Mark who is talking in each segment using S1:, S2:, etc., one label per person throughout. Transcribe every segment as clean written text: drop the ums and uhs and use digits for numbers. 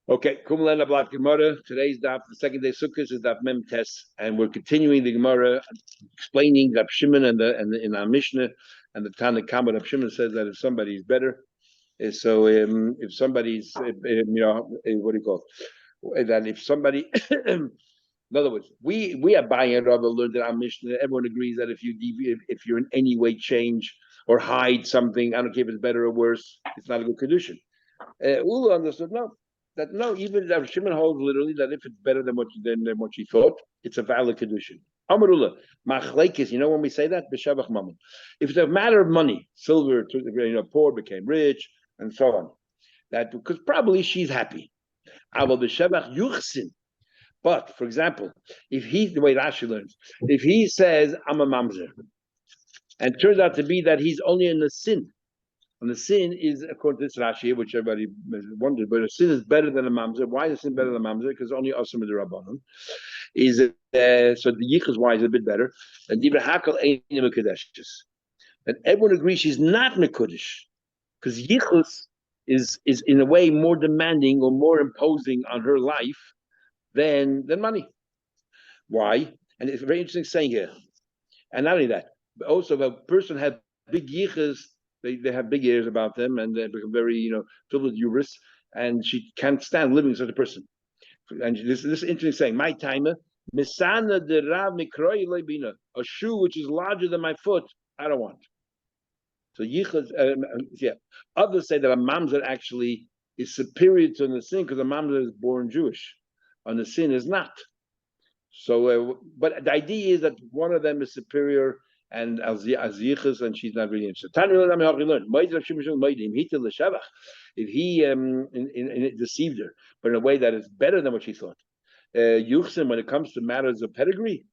S1: Okay, Kumlana Blat Gemara. Today's daf, the second day Sukkot is daf Mem Tes, and we're continuing the Gemara, explaining Rab Shimon and in our Mishnah and the Tana Kama. Rab Shimon says that if somebody is better, so if somebody's what do you call it? That if somebody, in other words, we are buying it. Rabbi learned that our Mishnah. Everyone agrees that if you're in any way change or hide something, I don't care if it's better or worse, it's not a good condition. Ula understood no, even Rav Shimon holds literally that if it's better than what she thought, it's a valid condition. Amarullah, machlekes. You know when we say that b'shavach mammon, if it's a matter of money, silver, poor became rich, and so on, that because probably she's happy. Aval b'shavach yuchsin. But for example, if the way Rashi learns, if he says I'm a mamzer, and it turns out to be that he's only in the sin. And the sin is, according to this Rashi, which everybody wondered, but a sin is better than a mamzer. Why is a sin better than a mamzer? Because only Asam the Rabbanon is so the yichus why is a bit better. And Dibra Hakal ain't mekudeshes. And everyone agrees she's not mekudesh because yichus is in a way more demanding or more imposing on her life than money. Why? And it's a very interesting saying here. And not only that, but also if a person had big yichus. They have big ears about them, and they become very, filled with hubris, and she can't stand living with such a person. And this is interesting saying, my timer, misana de rav mikroi lebina, a shoe which is larger than my foot, I don't want. So yichud, Others say that a mamzer actually is superior to the sin because a mamzer is born Jewish, and the sin is not. So, but the idea is that one of them is superior. And as yichus, and she's not really interested. If he deceived her, but in a way that is better than what she thought. Yuchsim, when it comes to matters of pedigree,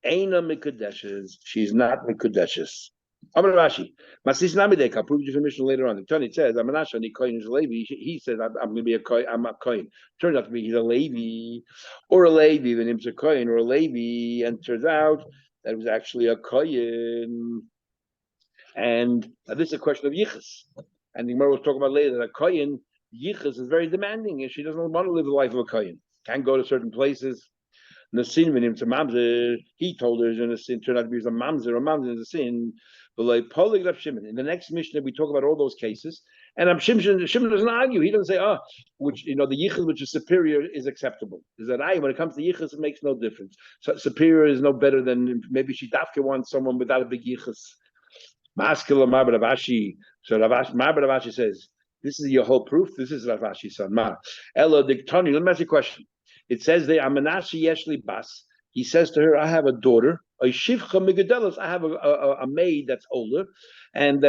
S1: Aina Mikudeshes, she's not Mikudeshes. Amar Rashi, Masis Namidek, I'll prove you information later on. The Tony says, I'm an Ashani Koyin is a Levi. He says, I'm going to be a Koyin, I'm a Koyin. Turns out to be he's a Levi, or a Levi, even him's a Koyin, or a Levi, and turns out that was actually a koyin, and this is a question of yichus. And the Gemara was talking about later that a koyin yichus is very demanding, and she doesn't want to live the life of a koyin. Can't go to certain places. Nasin when him to mamzer, he told her in a sin turned out to be a mamzer is a sin. But like polygraph Shimon. In the next Mishnah, we talk about all those cases, and Shimon doesn't argue. He doesn't say, which the yichus which is superior is acceptable. Is that when it comes to yichus, it makes no difference. So superior is no better than maybe she dafke wants someone without a big yichus. Maskila Marbarabashi. So Marbarabashi says, this is your whole proof. This is Rav Ashi's son. Ella Diktoni. Let me ask you a question. It says there, Amanashi Yeshli Bas. He says to her, I have a daughter, a Shivcha Migadelis. I have a maid that's older, and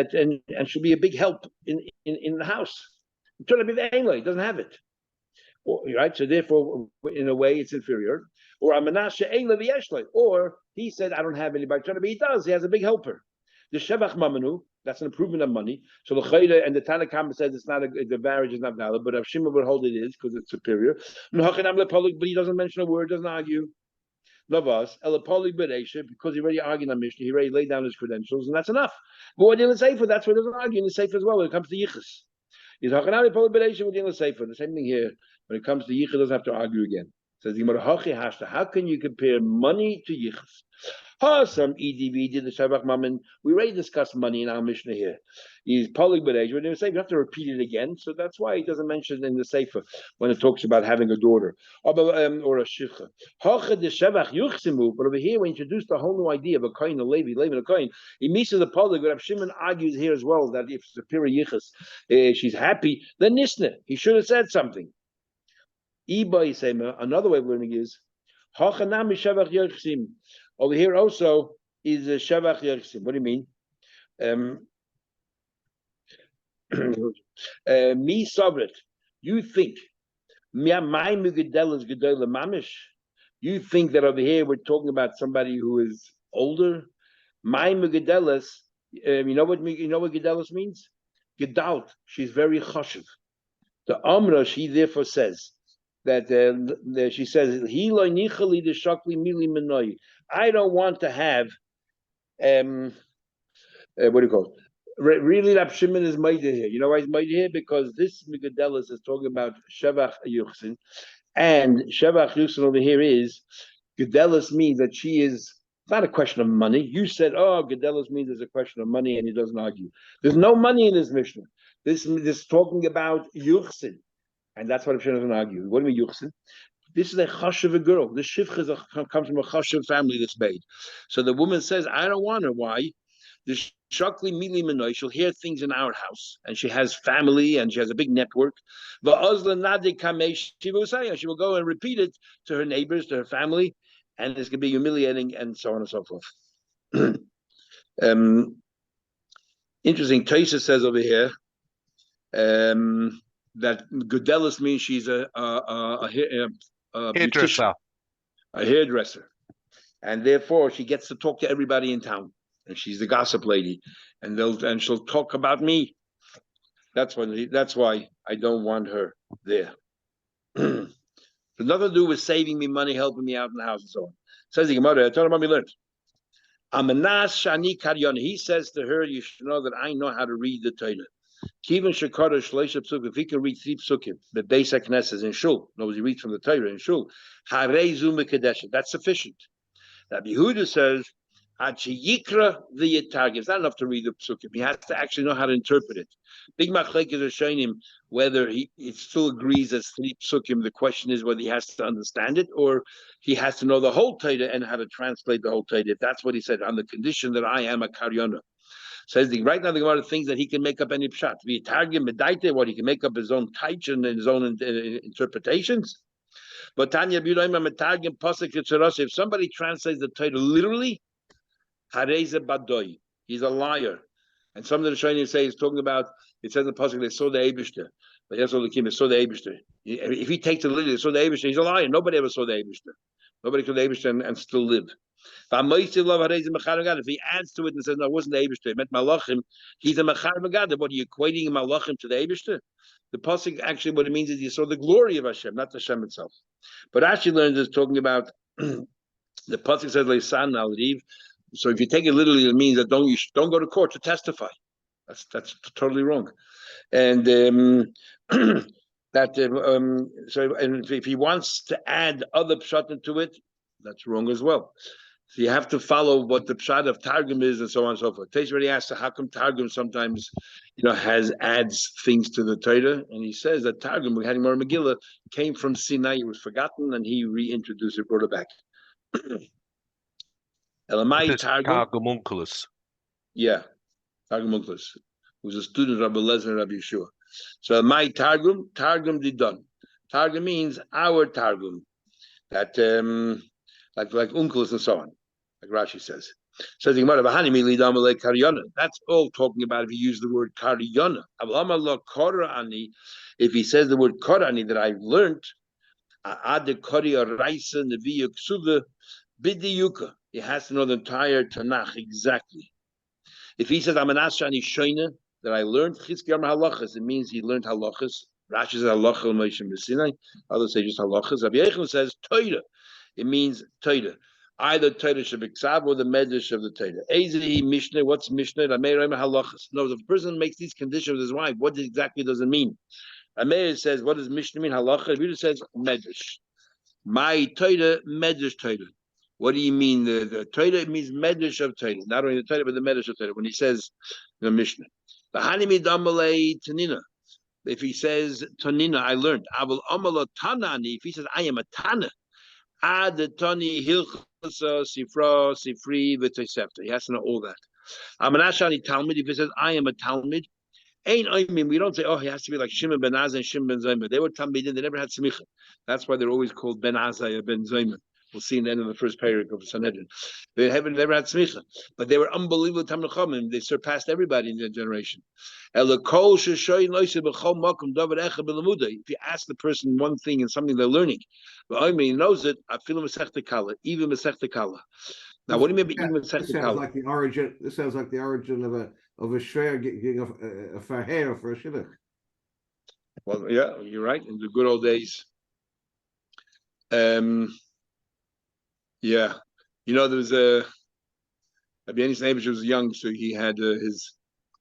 S1: she'll be a big help in the house. It's going to be the Ainlay, he doesn't have it. Right? So therefore, in a way, it's inferior. Or Amanasha Ainlay Yeshli. Or he said, I don't have anybody. Trying to be, he does. He has a big helper. The Shevach Mamanu, that's an improvement of money. So the Chayda and the Tanakh says it's not the marriage is not valid, but Rav Shimon would hold it is because it's superior. But he doesn't mention a word, doesn't argue. Lavas, Elapolik Beresha, because he already argued on Mishnah, he already laid down his credentials, and that's enough. But what in Sefer, that's what he doesn't argue in the Sefer as well when it comes to Yichus. He's Hachanami Polik Beresha with the Sefer. The same thing here. When it comes to Yichus, doesn't have to argue again. Says how can you compare money to Yichus? Some EDV did the Shabbat Mammon. We already discussed money in our Mishnah here. He's polig b'reish. We're going to say you have to repeat it again, so that's why he doesn't mention it in the Sefer when it talks about having a daughter or a shivcha. But over here, we introduced the whole new idea of a kohen, a levi, and a kohen. He meets the polig, but Rav Shimon argues here as well that if superior yichus, she's happy, then nisna. He should have said something. Another way of learning is over here also is a Shavach Yerchim. What do you mean? Me Sabret. You think my Mugadelas Gedola Mamish? You think that over here we're talking about somebody who is older? My Mugadelas, you know what Gedelas means? Gedalt. She's very choshev. The Amra, she therefore says that she says I don't want to have what do you call it? Really, Rab Shimon is mighty here. You know why he's mighty here? Because this Megadelis is talking about Shevach Yuchsin, and Shevach Yuchsin over here is Gedelis means that she is. It's not a question of money. You said, "Oh, Gedelis means there's a question of money," and he doesn't argue. There's no money in this Mishnah. This is talking about Yuchsin, and that's what Shimon doesn't argue. What do you mean Yuchsin? This is a chashuv girl. This shivcha comes from a chashuv family that's made. So the woman says, "I don't want her. Why?" The shakli mili minoy, she'll hear things in our house, and she has family and she has a big network. She will go and repeat it to her neighbors, to her family, and it's going to be humiliating, and so on and so forth. Interesting. Taisa says over here that Gudelis means she's a beautician, a hairdresser, and therefore she gets to talk to everybody in town. And she's the gossip lady, and she'll talk about me. That's why I don't want her there. It's nothing to do with saving me money, helping me out in the house, and so on. Says the Gemara, I told him what we learned. Amanas shani karyona. He says to her, "You should know that I know how to read the Torah. Kivin shekara shleisha psukim. If he can read 3 psukim, the basic knesses in shul. Nobody reads from the Torah in shul. Harei zu mekadesh. That's sufficient." Rabbi Yehuda says, Yikra the Yitargim. It's not enough to read the psukim. He has to actually know how to interpret it. Big machlekes are showing him whether it still agrees as 3 psukim. The question is whether he has to understand it or he has to know the whole Torah and how to translate the whole Torah. If that's what he said, on the condition that I am a karyona. Says right now the Gemara thinks that he can make up any pshat. V'yitargim medaite, what he can make up his own taich and his own interpretations. But Tanya if somebody translates the Torah literally, Hareze Badoy, he's a liar. And some of the Rishonim say he's talking about, it says in the pasuk they saw the Eibishter, but yes, all the Kim saw the Eibishter. If he takes it literally, saw the Eibishter, he's a liar. Nobody ever saw the Eibishter. Nobody saw the Eibishter and still live. If he adds to it and says, no, it wasn't the Eibishter, it meant Malachim, he's a Mechar Magad. What are you equating Malachim to the Eibishter? The pasuk actually, what it means is you saw the glory of Hashem, not the Hashem itself. But actually learned is talking about the pasuk says Leisan al Riv. So if you take it literally, it means that don't go to court to testify. That's totally wrong. And so and if he wants to add other pshat to it, that's wrong as well. So you have to follow what the pshat of Targum is, and so on and so forth. Teish already asked, how come Targum sometimes, adds things to the Torah? And he says that Targum, we had more Megillah, came from Sinai, it was forgotten, and he reintroduced it, brought it back. Elamai Targum. Yeah, Targum Unkelus, who's a student of Rabbi Lezer and Rabbi Yeshua. So my Targum didon. Targum means our Targum, that like Unkelus and so on, like Rashi says. Says the Gemara, that's all talking about if you use the word karyona. If he says the word korani that I've learned, he has to know the entire Tanakh exactly. If he says Amanashani Shoina that I learned Chizkiyar halachas, it means he learned halachas. Rashi says halacha Moshe Messinai. Others say just halachas. Rabbi Yechon says Torah. It means Torah. Either Torah Shabiksav or the Medrash of the Torah. Ezehi Mishnah. What's Mishnah? Rameir halachas. No, if a person makes these conditions with his wife, what exactly does it mean? Rameir says, what does Mishnah mean? Halacha. Rabbi says Medrash. My Torah, Medrash Torah. What do you mean? The Torah, it means Medrash of Torah. Not only the Torah, but the Medrash of Torah. When he says the Mishnah. The Hanimi Damalei Tanina. If he says Tanina, I learned. Aval Amala Tanani. If he says I am a Tana. Ad Tani Hilchasa Sifra Sifri V'Tosefta. He has to know all that. Amanashani Talmud. If he says I am a Talmud. Ain't I mean we don't say he has to be like Shimon ben Azai and Shimon ben Zayman. They were Talmidim, they never had Smicha. That's why they're always called Ben Azai or Ben Zayman. We'll see in the end of the first paragraph of Sanhedrin. They never had Smicha, but they were unbelievable Talmid Chachamim. They surpassed everybody in their generation. If you ask the person one thing and something they're learning, but I mean he knows it. I feel Masechta Kala, even Masechta Kala. Now, what do you mean by even Masechta Kala?
S2: This sounds like the origin of a shver getting a faher for a shidduch.
S1: Well, yeah, you're right. In the good old days, yeah, there was Rabbi Yenny's neighbor was young, so he had his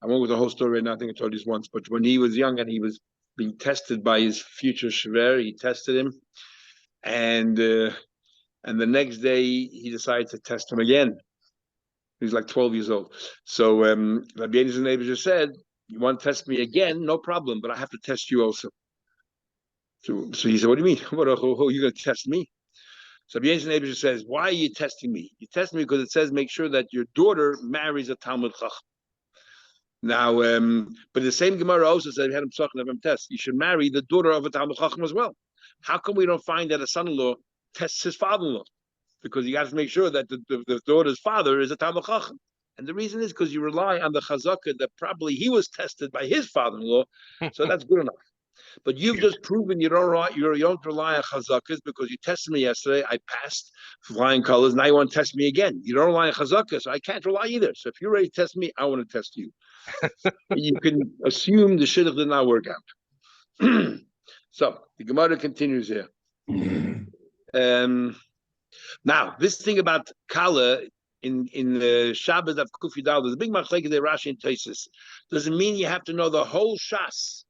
S1: I won't go with the whole story right now. I think I told you this once. But when he was young and he was being tested by his future shver, he tested him, and the next day he decided to test him again. He was like 12 years old. So Rabbi Eliezer neighbor just said, "You want to test me again? No problem, but I have to test you also." So he said, "What do you mean? What are you going to test me?" So Rabbi Eliezer neighbor just says, "Why are you testing me? You test me because it says make sure that your daughter marries a Talmud Chacham." Now, but the same Gemara also said, we had him talking of him test. You should marry the daughter of a Talmud Chacham as well. How come we don't find that a son-in-law tests his father-in-law? Because you have to make sure that the daughter's father is a Talmud Chacham. And the reason is because you rely on the chazakah that probably he was tested by his father-in-law, so that's good enough. But you've just proven you don't rely on chazakahs because you tested me yesterday. I passed flying colors. Now you want to test me again. You don't rely on chazakahs, so I can't rely either. So if you're ready to test me, I want to test you. You can assume the shidduch did not work out. So the Gemara continues here. Now this thing about Kala in the Shabbat of Kufidal, there's a big machlekes there, Rashi and Tosfos. Doesn't mean you have to know the whole Shas,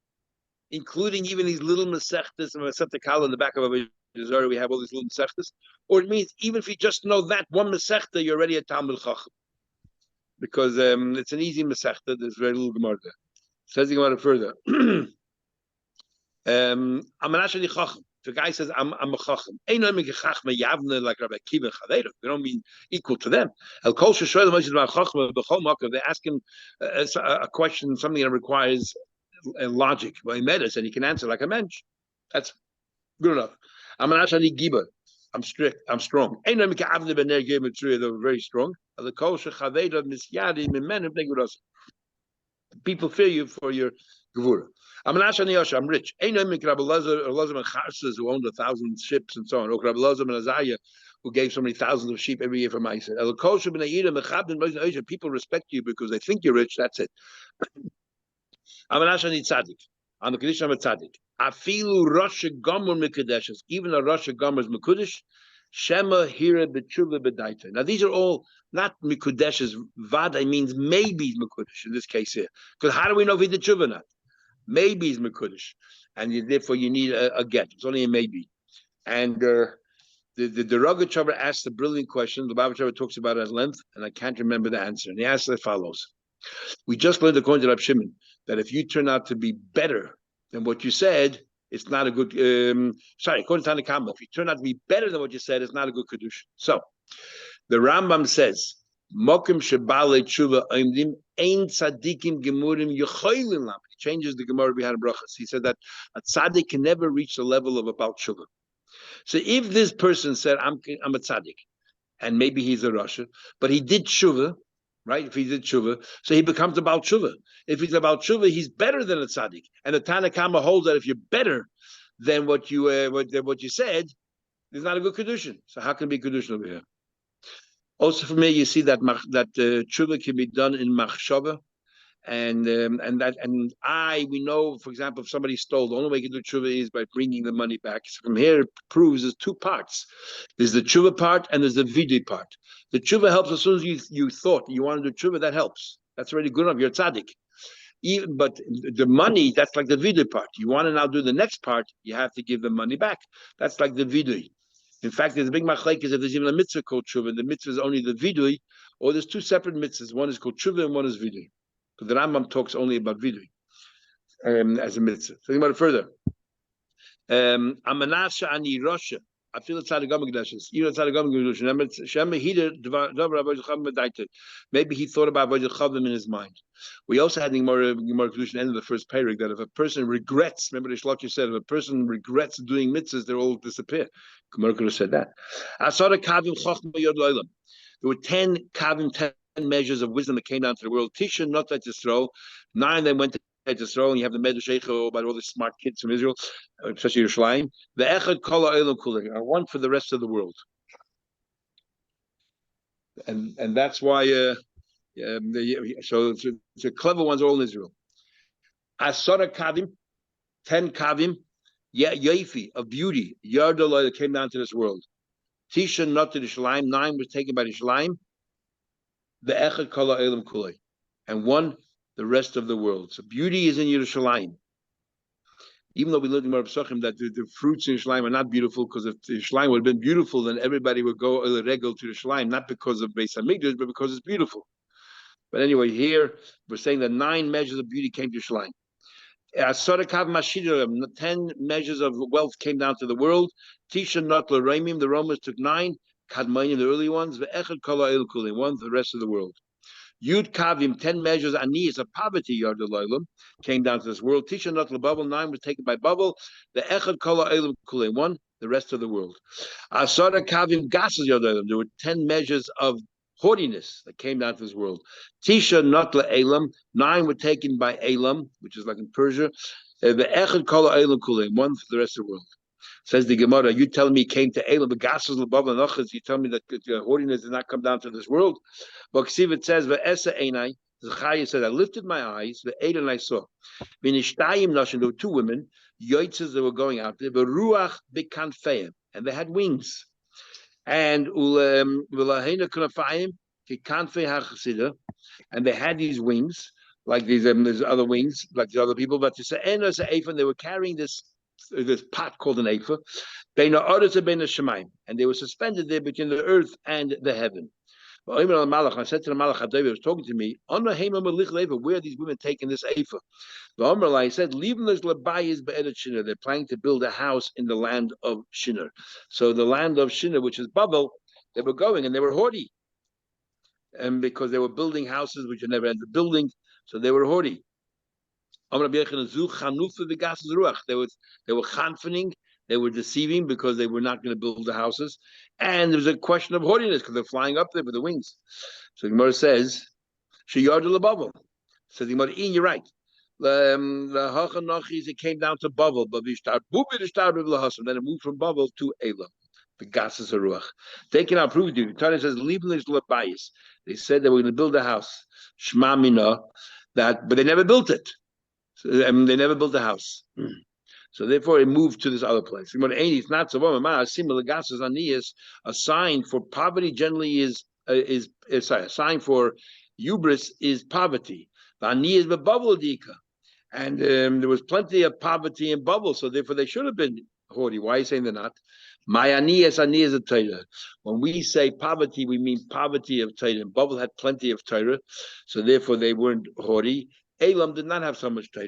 S1: including even these little mesechtas and Masechta Kala in the back of a Zara. We have all these little mesechtas, or it means even if you just know that one mesechta, you're already a Talmud Chacham. Because it's an easy mesechta. There's very little Gemara there. Says the Gemara further. I'm an ashadi chacham. The guy says I'm a chacham. Ain't no chachma yavne like Rabbi Kiva Chaveira. They don't mean equal to them. El kol sheshoyel moshe about chachma b'chol makom. They ask him a question, something that requires logic. Well, he met us and he can answer like a mensch. That's good enough. I'm an ashadi giba. I'm strict. I'm strong. Ain't no avne b'ner gematria. They're very strong. El kol shechaveira misyadi mimenim neguras. People fear you for your gevura. I'm an Ashani I'm rich. Ain't no Rabbi Elazar and Charsas who owned 1,000 ships and so on. Or Rabbi Elazar and Azariah who gave so many thousands of sheep every year for Ma'aser. People respect you because they think you're rich. That's it. I'm an Ashani tzaddik. I'm the Kiddushin, I'm a tzaddik. Afilu Rosh Gomer Mikadeshes. Even a Rosh Gomer is Mekudesh. Shema Hira B'tshuva B'daita. Now these are all not Mikudeshes. Vada means maybe he's Mekudesh in this case here. Because how do we know if he did tshuva or not? Maybe he's Mekudesh. And therefore you need a get. It's only a maybe. And the Rogachover asks a brilliant question. The Babachover talks about it at length, and I can't remember the answer. And he asks as follows. We just learned according to Rab Shimon that if you turn out to be better than what you said, it's not a good, according to Tanakama, if you turn out to be better than what you said, it's not a good Kiddushin. So, the Rambam says, Mokim shebale tshuva oimdim ein tzadikim gemurim yechoylin lam. He changes the Gemara we had in Brachas. He said that a tzaddik can never reach the level of a Baal Tshuva. So if this person said, I'm a tzaddik, and maybe he's a Rasha, but he did tshuva, right? If he did tshuva, so he becomes a Baal Tshuva. If he's a Baal Tshuva, he's better than a tzaddik. And the Tanakama holds that if you're better than what you said, there's not a good Kiddushin. So how can it be Kiddushin over here? Also, for me, you see that tshuva can be done in machshava, and we know, for example, if somebody stole, the only way you can do tshuva is by bringing the money back. So from here, it proves there's two parts. There's the tshuva part and there's the vidui part. The tshuva helps as soon as you thought you want to do tshuva, that helps. That's already good enough. You're a tzaddik. But the money, that's like the vidui part. You want to now do the next part, you have to give the money back. That's like the vidui. In fact, there's a big machlekes if there's even a mitzvah called tshuva. The mitzvah is only the vidui, or there's two separate mitzvahs. One is called tshuva and one is vidui. But the Rambam talks only about vidui as a mitzvah. Think about it further. Amanasha ani rosha. I feel it's tzaddik gamagdashes. You know tzaddik gamagdashes. Shema hida davar avodah chavim medaita. Maybe he thought about avodah chavim in his mind. We also had in Gemara Kiddushin end of the first parak that if a person regrets, remember the Shlokha said, if a person regrets doing mitzvahs, they all disappear. Gemara could have said that. Asara kavim chachma yod lo'olam. There were 10 kavim, 10 measures of wisdom that came down to the world. Tisha not at Yisrael. 9 then went to Yisrael, and you have the Medrash about all the smart kids from Israel, especially Yerushalayim. The echad kol ha'olam kulei are one for the rest of the world, and that's why. So the clever ones are all in Israel. Asara kavim, 10 kavim, Yaifi of beauty, Yardaloi that came down to this world. Tisha not to the Shalim, 9 was taken by the Shalim. The echad kol ha'olam kulei, and one the rest of the world. So beauty is in Yerushalayim. Even though we learned in Mar Psachim that the fruits in Yerushalayim are not beautiful, because if Yerushalayim would have been beautiful, then everybody would go regel to Yerushalayim, not because of Beis Hamikdash, but because it's beautiful. But anyway, here we're saying that 9 measures of beauty came to Yerushalayim. 10 measures of wealth came down to the world. Tisha not l'reimim, the Romans took 9. Kadmainim, the early ones. Ve'echad kol ha'el kulim, 1 for the rest of the world. Yud Kavim, 10 measures, Anis, of poverty, Yardalaylam, came down to this world. Tisha not l'bubble, 9 was taken by bubble. The Echad Kol Ha'elim Kulim, 1, the rest of the world. Asara Kavim Gasas Yardalaylam, there were 10 measures of haughtiness that came down to this world. Tisha not l'Elam, 9 were taken by Elam, which is like in Persia. The Echad Kol Ha'elim Kulim, 1 for the rest of the world. Says the Gemara, you telling me he came to Elam, the Gasas l'bubble Nachas, you tell me that haughtiness did not come down to this world? But it says, "Ve'esa einai." Zechariah said, "I lifted my eyes, ve'ed and I saw. V'nishtayim nashim." There were 2 women, yotzes that were going out there. Ve'ruach b'kanfeim, and they had wings. And v'laheina kunafayim kikanfei hachasida, and they had these wings like these. There's other wings like the other people. But to say enos ephah, they were carrying this pot called an ephah. Beina oris and beina shemaim, and they were suspended there between the earth and the heaven. I said to the Malach David was talking to me, where are these women taking this Ephah? I said, they're planning to build a house in the land of Shinar. So the land of Shinar, which is Babel, they were going and they were haughty. And because they were building houses which had never ended building, so they were haughty. They were confiding. They were deceiving because they were not going to build the houses. And there was a question of haughtiness because they're flying up there with the wings. So the Gemara says, Sheyard l'Bavel. So the Gemara, you're right. It came down to Bavel, but then it moved from Bavel to Elam. The Gasas Haruach. Taking our proof, the Torah says, Liebnish l'Bayis. They said they were going to build a house. Shma Mina, but they never built it. So, they never built a house. So therefore, it moved to this other place. It's not so. A sign for poverty generally is a sign for hubris is poverty. And there was plenty of poverty in bubble, so therefore they should have been haughty. Why are you saying they're not? My aniyas is a Torah. When we say poverty, we mean poverty of Torah. Bubble had plenty of Torah, so therefore they weren't haughty. Elam did not have so much Torah.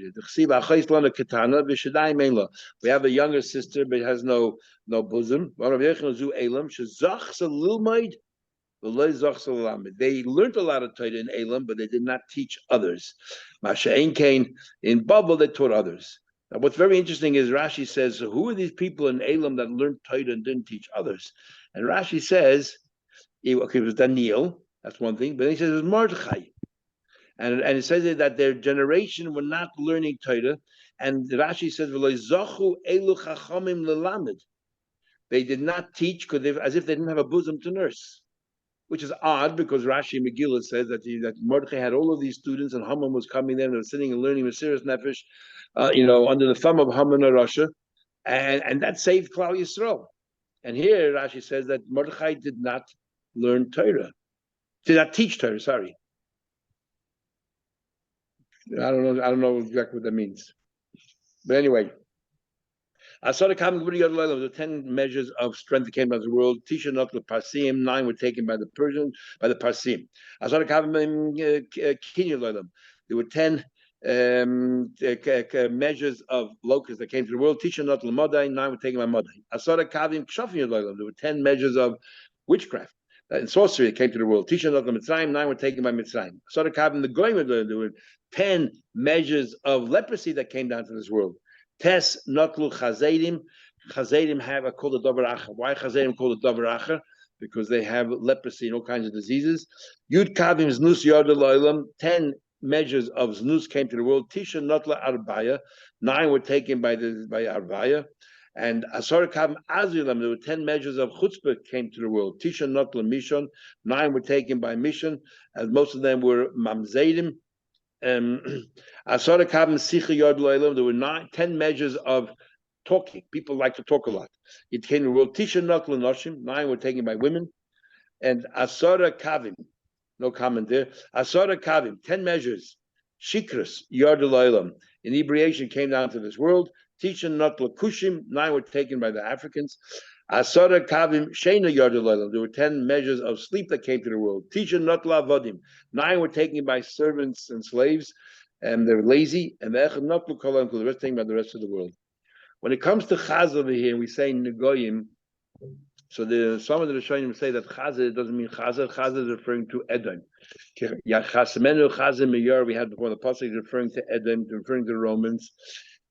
S1: We have a younger sister, but has no bosom. They learned a lot of Torah in Elam, but they did not teach others. In Babel, they taught others. Now, what's very interesting is Rashi says, so who are these people in Elam that learned Torah and didn't teach others? And Rashi says, it was Daniel, that's one thing, but then he says it was Mordechai. And it says that their generation were not learning Torah, and Rashi says, they did not teach as if they didn't have a bosom to nurse, which is odd because Rashi Megillah says that Mordechai had all of these students, and Haman was coming there and they were sitting and learning Mesiras Nefesh, under the thumb of Haman and Russia, and that saved Klal Yisrael. And here Rashi says that Mordechai did not learn Torah, did not teach Torah. Sorry. I don't know exactly what that means. But anyway, the 10 measures of strength that came out of the world. Tisha not the Parsim, 9 were taken by the Parsim. There were 10 measures of locusts that came to the world. Tisha not Lamadai, 9 were taken by Madai. There were 10 measures of witchcraft. In sorcery, it came to the world. Tisha not Mitzrayim, 9 were taken by Mitzrayim. The Goyim, there were 10 measures of leprosy that came down to this world. Tes notlu chazedim. Chazedim are called a davar acher. Why chazedim called a davar acher? Because they have leprosy and all kinds of diseases. Yud kavim znus yard lo'ilam. 10 measures of znus came to the world. Tisha notla arbaya. 9 were taken by arbaya. And Asar Kavim Azulam, there were 10 measures of chutzpah came to the world. Tisha Notla Mishon, 9 were taken by Mishon, as most of them were Mamzedim. Asar Kavim Sicha Yod Lo'ilam, there were 10 measures of talking. People like to talk a lot. It came to the world. Tisha Notla Noshim, 9 were taken by women. And Asar Kavim, no comment there. Asar Kavim, 10 measures. Shikras, Yardalaylam. Inebriation came down to this world. Tisha not lakushim, 9 were taken by the Africans. Asara kavim shena Yardalaylam. There were 10 measures of sleep that came to the world. Tisha not lavadim, 9 were taken by servants and slaves, and they're lazy. And the echad not lukolam, the rest taken by the rest of the world. When it comes to Chaz over here, we say Negoyim. So some of the Rishonim say that Chazir doesn't mean Chazir. Chazir is referring to Edom. Yachasmenu Chazir Miyar we had before the pasuk is referring to Edom, referring to the Romans,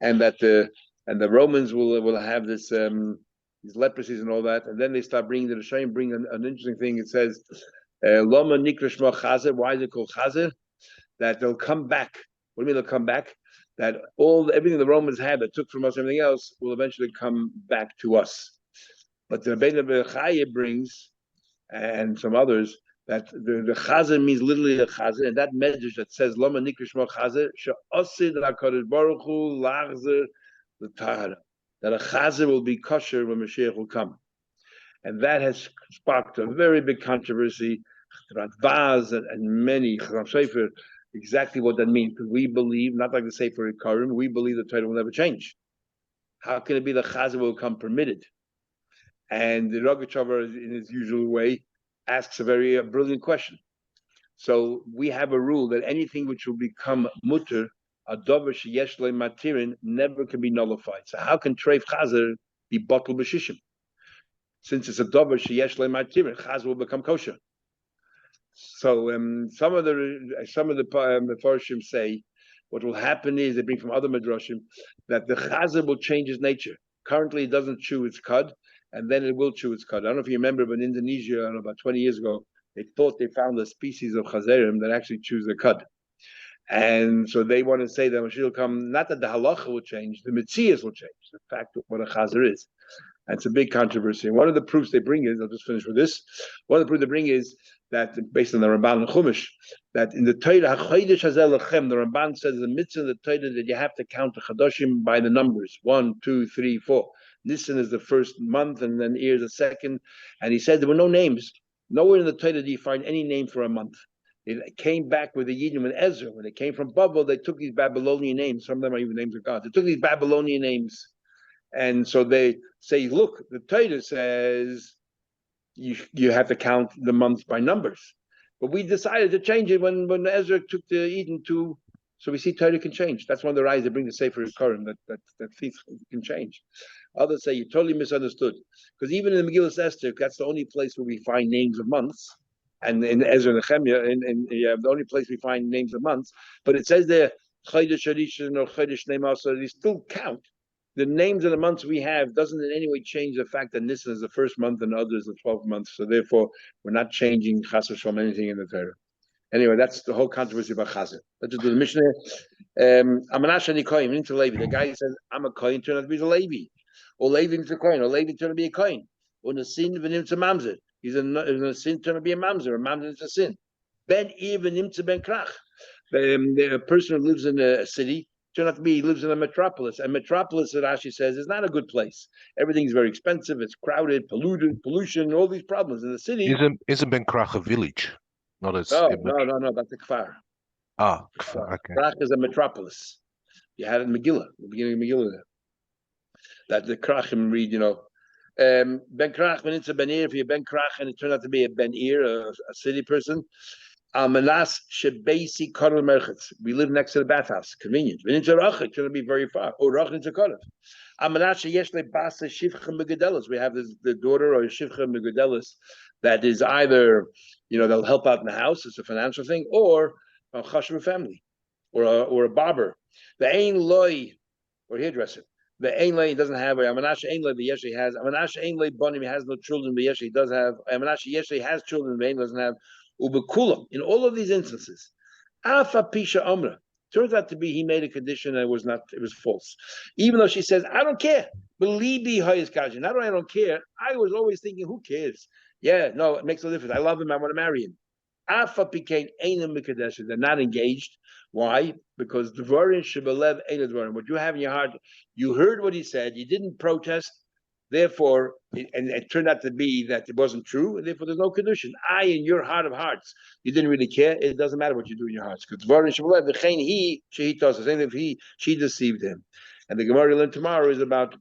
S1: and that the Romans will have this these leprosies and all that, and then they start bringing the Rishonim bring an interesting thing. It says Lama Nikra Shma Chazir. Why is it called Chazir? That they'll come back. What do you mean they'll come back? That everything the Romans had that took from us, everything else, will eventually come back to us. But the Rebbeinu Bechaya brings, and some others, that the Chazer means literally a Chazer, and that message that says Lama Nikra Shmo Chazer she'osid HaKadosh Baruch Hu lachzer l'tahara, that a Chazer will be kosher when Mashiach will come, and that has sparked a very big controversy. Radvaz and many Chacham Sofer, exactly what that means, because we believe, not like the Sefer Ikarim, we believe the Torah will never change. How can it be the Chazer will come permitted? And the Rogachover, in his usual way, asks a very brilliant question. So we have a rule that anything which will become mutter, a dover sheyesh le matirin, never can be nullified. So how can treif chazer be bottled b'shishim? Since it's a dover sheyesh le matirin, chazer will become kosher. So some of the Mefarshim say what will happen is, they bring from other Midrashim, that the chazer will change its nature. Currently, it doesn't chew its cud, and then it will chew its cud. I don't know if you remember, but in Indonesia, about 20 years ago, they thought they found a species of chazerim that actually chews the cud. And so they want to say that Mashiach will come, not that the halacha will change, the mitzias will change, the fact of what a chazer is. And it's a big controversy. And one of the proofs they bring is, I'll just finish with this, one of the proofs they bring is that, based on the Ramban and Chumash, that in the Torah, the Ramban says the mitzvah in the Torah that you have to count the Chadoshim by the numbers, 1, 2, 3, 4. Nisan is the first month, and then Iyar is the second. And he said there were no names. Nowhere in the Torah do you find any name for a month. It came back with the Yidden and Ezra. When they came from Babel, they took these Babylonian names. Some of them are even names of God. They took these Babylonian names. And so they say, look, the Torah says you have to count the months by numbers. But we decided to change it when Ezra took the Eden to. So we see Torah can change. That's one of the rise they bring the Sefer Korim, that things can change. Others say you totally misunderstood. Because even in the Megillah Esther, that's the only place where we find names of months. And in Ezra and Nehemiah, the only place we find names of months. But it says there, Chodesh Rishon or Chodesh Neimah, so they still count. The names of the months we have doesn't in any way change the fact that Nisan is the first month and others the 12th month. So therefore, we're not changing Chas v'Shalom anything in the Torah. Anyway, that's the whole controversy about Chazer. Let's just do the Mishnah. Amanash ani kohen into Levi. The guy says, "I'm a kohen," turned out to be a Levi, or Levi into a kohen, or Levi turned out to be a kohen, or Nasin v'nim to mamzer. He's a Nasin turned out to be a mamzer into a sin. Ben v'nim to ben krach. The person who lives in a city turned out to be, he lives in a metropolis. And metropolis, as Rashi says, is not a good place. Everything's very expensive. It's crowded, pollution, all these problems in the city.
S3: Isn't Ben Krach a village? Not as
S1: no, that's a kfar.
S3: Kfar, okay.
S1: Krach is a metropolis. You had it in Megillah, the beginning of Megillah there. That the Krachim read, Ben Krach, when it's a Ben Ir, if you're Ben Krach and it turned out to be a Ben Ir, a city person, Almanas Shebesi Kodel Merchetz. We live next to the bathhouse, convenient. When it's a Rachit, it's going to be very far. Or Rachit into Kodel. Almanas Sheyeshle Basa Shivcha Megadelis. We have the daughter or Shivcha Megadelis that is either, they'll help out in the house, it's a financial thing, or a chashuv family, or a barber. The Ein Loi, or hairdresser. The Ein Loi doesn't have, Amanash Ein Loi, but Yeshi has. Amanash Ein Loi Bonim, he has no children, but Yeshi does have. Amanash Yeshi has children, but Ein doesn't have. Ubekulam. In all of these instances, Afa Pisha Amra. Turns out to be he made a condition that it was false. Even though she says, I don't care. Believe me, not only I don't care, I was always thinking, who cares? Yeah, no, it makes no difference. I love him, I want to marry him. Afa became Einam Mikadesh. They're not engaged. Why? Because Dvarim Shebelev Eina Dvarim. What you have in your heart, you heard what he said, you didn't protest, Therefore, and it turned out to be that it wasn't true, and therefore there's no Kiddushin. In your heart of hearts, you didn't really care. It doesn't matter what you do in your hearts. Because she deceived him. And the Gemara learned tomorrow is about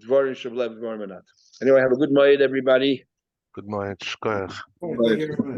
S1: Dvarim Shavlev, Dvarim Anat. Anyway, have a good night, everybody.
S3: Good morning. Shkoyach.
S2: Thank you very much.